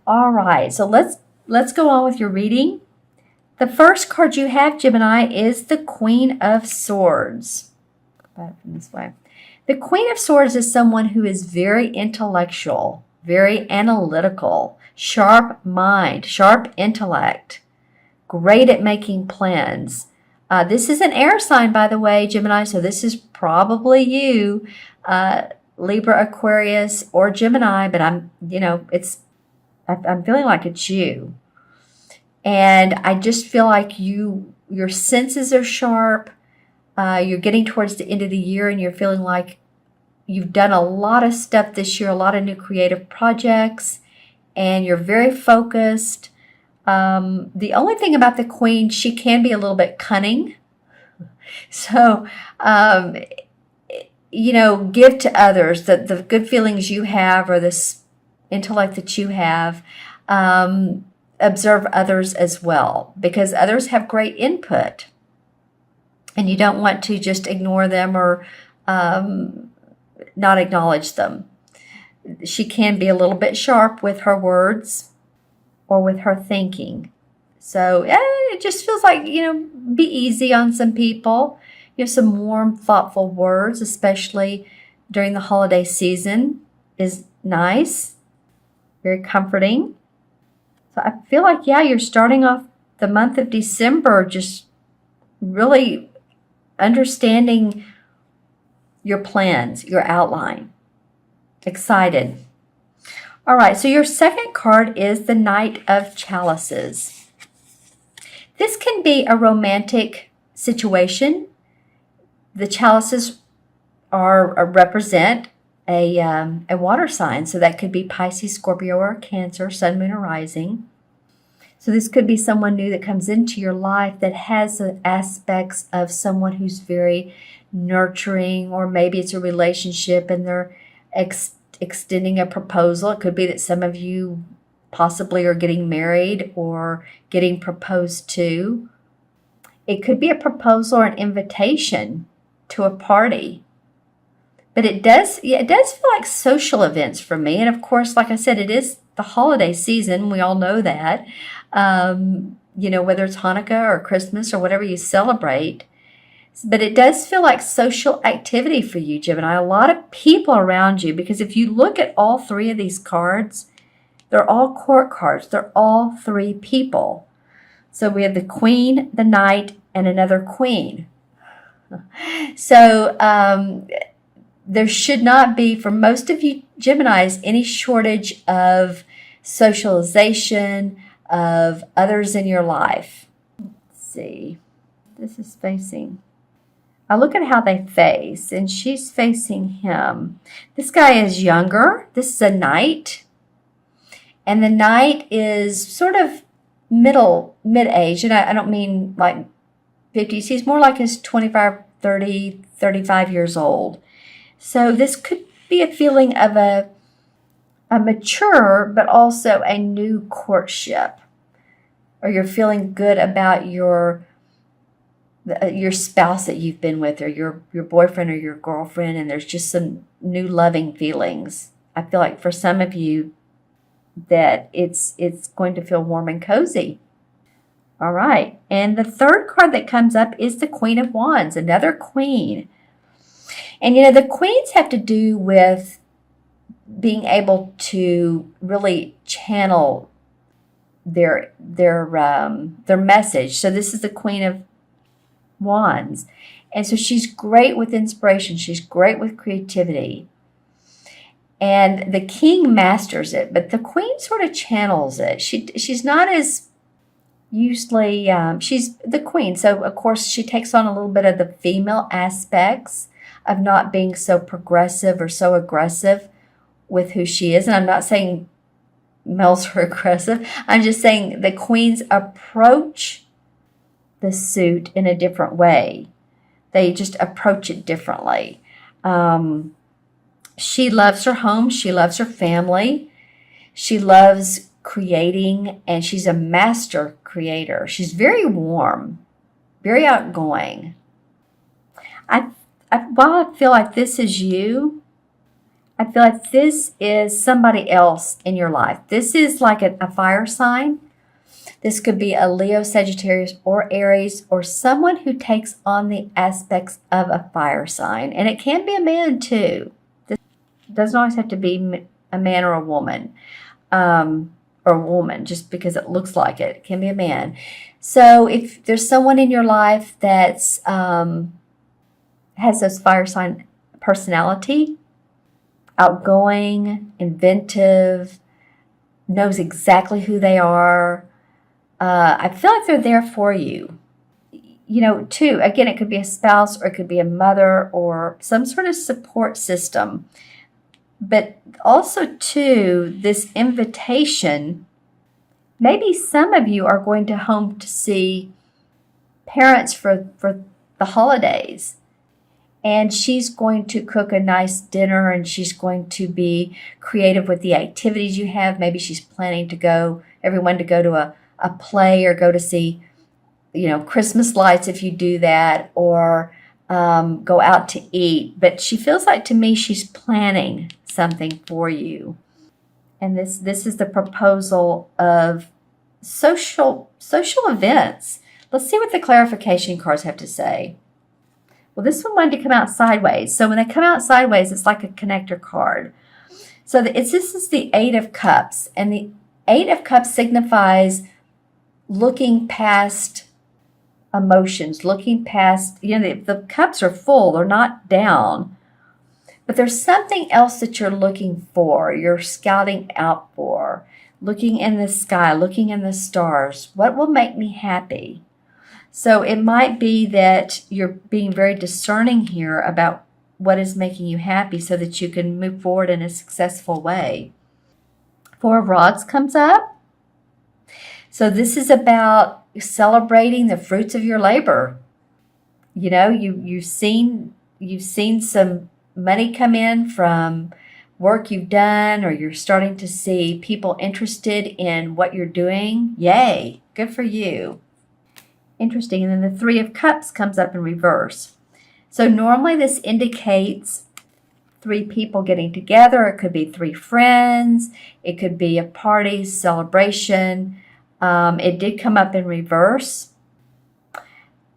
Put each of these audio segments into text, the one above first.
All right, so let's go on with your reading. The first card you have, Gemini, is the Queen of Swords. Put it from this way. The Queen of Swords is someone who is very intellectual, very analytical, sharp mind, sharp intellect, great at making plans. This is an air sign, by the way, Gemini, so this is probably you, Libra, Aquarius, or Gemini, but I'm feeling like it's you. And I just feel like your senses are sharp. You're getting towards the end of the year and you're feeling like you've done a lot of stuff this year, a lot of new creative projects, and you're very focused. The only thing about the Queen, she can be a little bit cunning. So, give to others the good feelings you have or this intellect that you have. Observe others as well, because others have great input and you don't want to just ignore them or not acknowledge them. She can be a little bit sharp with her words or with her thinking. So it just feels like, be easy on some people. Some warm, thoughtful words, especially during the holiday season, is nice, very comforting. So I feel like, you're starting off the month of December just really understanding your plans, your outline. Excited. All right, so your second card is the Knight of Chalices. This can be a romantic situation. The chalices represent a water sign, so that could be Pisces, Scorpio, or Cancer, Sun, Moon, or Rising. So this could be someone new that comes into your life that has the aspects of someone who's very nurturing, or maybe it's a relationship and they're extending a proposal. It could be that some of you possibly are getting married or getting proposed to. It could be a proposal or an invitation to a party. But it does feel like social events for me. And of course, like I said, it is the holiday season. We all know that. Whether it's Hanukkah or Christmas or whatever you celebrate. But it does feel like social activity for you, Gemini. A lot of people around you, because if you look at all three of these cards, they're all court cards. They're all three people. So we have the Queen, the Knight, and another Queen. So there should not be, for most of you Geminis, any shortage of socialization, of others in your life. Let's see. This is facing. I look at how they face, and she's facing him. This guy is younger. This is a Knight. And the Knight is sort of mid-age. And I don't mean like 50s. He's more like his 25, 30, 35 years old. So this could be a feeling of a mature, but also a new courtship. Or you're feeling good about your spouse that you've been with, or your boyfriend or your girlfriend, and there's just some new loving feelings. I feel like for some of you that it's going to feel warm and cozy. All right. And the third card that comes up is the Queen of Wands, another queen. And the queens have to do with being able to really channel their message. So this is the Queen of Wands. And so she's great with inspiration. She's great with creativity. And the king masters it, but the queen sort of channels it. She's not as usually, she's the queen. So, of course, she takes on a little bit of the female aspects of not being so progressive or so aggressive with who she is. And I'm not saying males are aggressive. I'm just saying the queens approach the suit in a different way. They just approach it differently. She loves her home. She loves her family. She loves creating, and she's a master creator. She's very warm, very outgoing. While I feel like this is you, I feel like this is somebody else in your life. This is like a fire sign. This could be a Leo, Sagittarius, or Aries, or someone who takes on the aspects of a fire sign. And it can be a man too. This doesn't always have to be a man or a woman. Or a woman, just because it looks like it. It can be a man. So if there's someone in your life that's has those fire sign personality, outgoing, inventive, knows exactly who they are, I feel like they're there for you. Too, again, it could be a spouse or it could be a mother or some sort of support system. But also, too, this invitation, maybe some of you are going to home to see parents for the holidays. And she's going to cook a nice dinner and she's going to be creative with the activities you have. Maybe she's planning everyone to go to a play or go to see, Christmas lights if you do that, or go out to eat. But she feels like, to me, she's planning something for you. And this is the proposal of social events. Let's see what the clarification cards have to say. Well, this one wanted to come out sideways. So when they come out sideways, it's like a connector card. So this is the Eight of Cups. And the Eight of Cups signifies looking past emotions, looking past, the cups are full, they're not down. But there's something else that you're looking for, you're scouting out for, looking in the sky, looking in the stars. What will make me happy? So it might be that you're being very discerning here about what is making you happy so that you can move forward in a successful way. Four of Rods comes up. So this is about celebrating the fruits of your labor. You've seen some money come in from work you've done, or you're starting to see people interested in what you're doing. Yay, good for you. Interesting. And then the Three of Cups comes up in reverse. So normally this indicates three people getting together. It could be three friends. It could be a party, celebration. It did come up in reverse.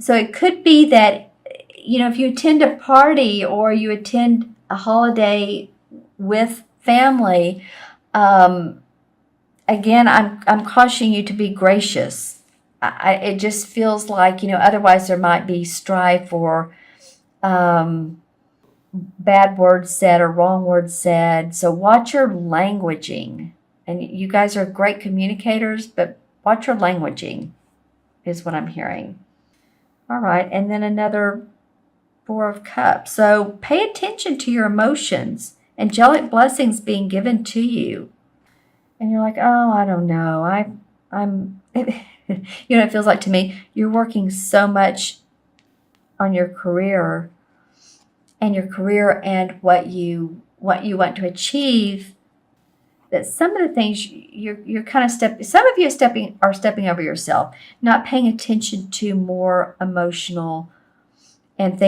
So it could be that, if you attend a party or you attend a holiday with family, again, I'm cautioning you to be gracious. It just feels like, otherwise there might be strife or bad words said or wrong words said. So watch your languaging. And you guys are great communicators, but watch your languaging is what I'm hearing. All right, and then another Four of Cups. So pay attention to your emotions. Angelic blessings being given to you. And you're like, oh, I don't know. I'm it feels like to me, you're working so much on your career and what you want to achieve, that some of the things you're kind of some of you are stepping over yourself, not paying attention to more emotional and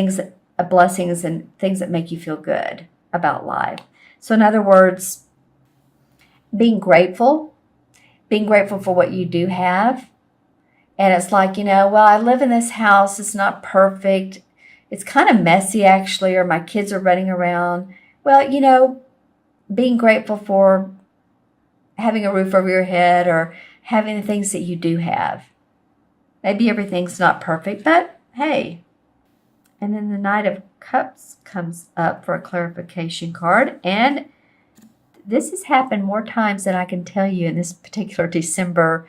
blessings and things that make you feel good about life. So in other words, being grateful for what you do have. And it's like, well, I live in this house. It's not perfect. It's kind of messy, actually, or my kids are running around. Well, being grateful for having a roof over your head or having the things that you do have. Maybe everything's not perfect, but hey. And then the Knight of Cups comes up for a clarification card. And this has happened more times than I can tell you in this particular December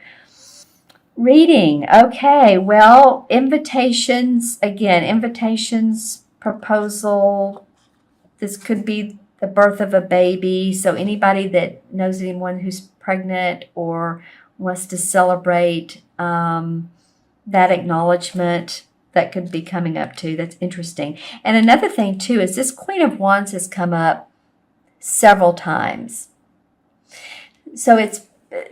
reading. Okay, well, invitations, proposal. This could be the birth of a baby. So anybody that knows anyone who's pregnant or wants to celebrate that acknowledgement, that could be coming up too. That's interesting. And another thing too is this Queen of Wands has come up several times. So it's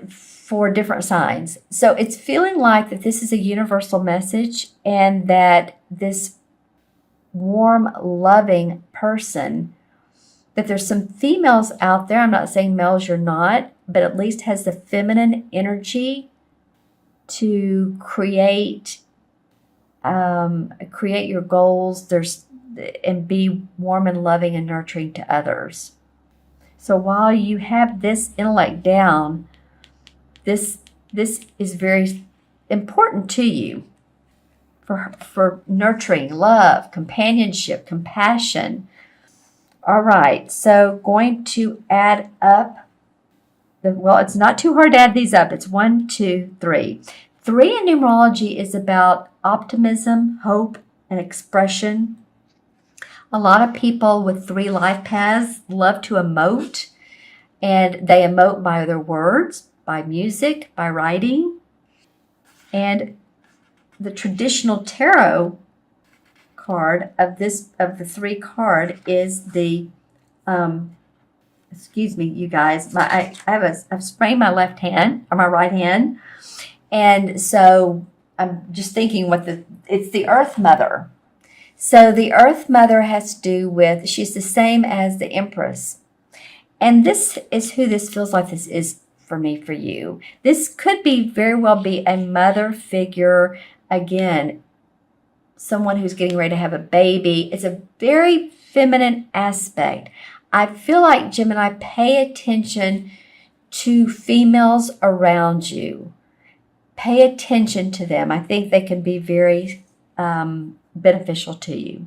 for different signs. So it's feeling like that this is a universal message, and that this warm, loving person that there's some females out there, I'm not saying males you're not, but at least has the feminine energy to create your goals. And be warm and loving and nurturing to others. So while you have this intellect down, this is very important to you for nurturing, love, companionship, compassion. All right, so going to add up. Well, it's not too hard to add these up. It's 1, 2, 3. 3 in numerology is about optimism, hope, and expression. A lot of people with 3 life paths love to emote, and they emote by their words, by music, by writing. And the traditional tarot card of the 3 card is the excuse me, you guys. I've sprained my left hand or my right hand, and so I'm just thinking it's the Earth Mother. So the Earth Mother has to do with, she's the same as the Empress. And this is who this feels like this is for me, for you. This could very well be a mother figure. Again, someone who's getting ready to have a baby. It's a very feminine aspect. I feel like, Gemini, pay attention to females around you. Pay attention to them. I think they can be very beneficial to you.